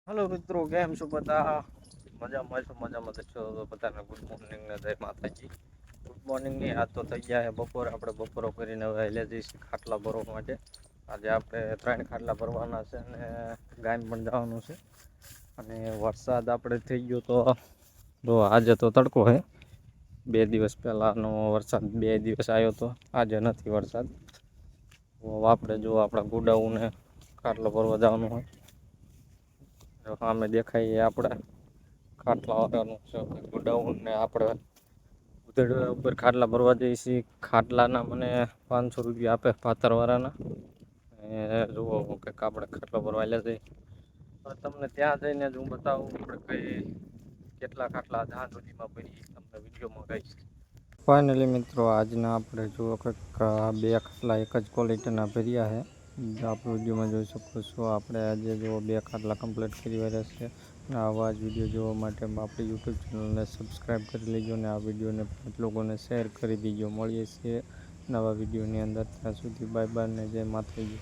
Hello મિત્રો, કેમ છો બધા? મજામાં છો બધાને ગુડ મોર્નિંગ ને જય માતાજી. ગુડ મોર્નિંગ ની આ તો થઈ ગયા બપોર. આપણે બપોરો કરીને હવે હેલે જઈશું ખાટલા ભરવા માટે. આજે આપણે 3 ખાટલા ભરવાના છે અને ગામ પણ જવાનું છે. અને વરસાદ આપણે થઈ ગયો તો આજે તો તડકો હે. 2 દિવસ પહેલાનો વરસાદ 2 દિવસ આવ્યો તો આજે નથી વરસાદ. આપણે જો આપણા ગોડાઉને ખાટલો ભરવા જવાનું હોય. સામે દેખાય એ આપણે ખાટલા વાળાનું છે ગોડાઉન ને આપણે ઉધડ ઉપર ખાટલા ભરવા જઈએ છીએ. ખાટલાના મને 500 રૂપિયા આપે પાથરવાળાના. જુઓ કે આપણે ખાટલો ભરવા લે જઈએ. તમને ત્યાં જઈને જ હું બતાવું આપણે કેટલા ખાટલા જ્યાં સુધીમાં ભરી તમને વિડીયોમાં કહીશ. ફાઇનલી મિત્રો, આજના આપણે જુઓ કે 2 ખાટલા એક જ ક્વોલિટીના ભર્યા છે. આપણે વિડીયોમાં જોઈ શકો છો. આપણે આજે જો 2 ખાટલા કમ્પ્લીટ કરી રહ્યા છે. આવા જ વિડીયો જોવા માટે આપણી યુટ્યુબ ચેનલને સબસ્ક્રાઈબ કરી લેજો અને આ વિડીયોને 5 લોકોને શેર કરી દીજો. મળીએ છીએ નવા વિડીયોની અંદર. ત્યાં સુધી બાય બાય ને જય માતાજી.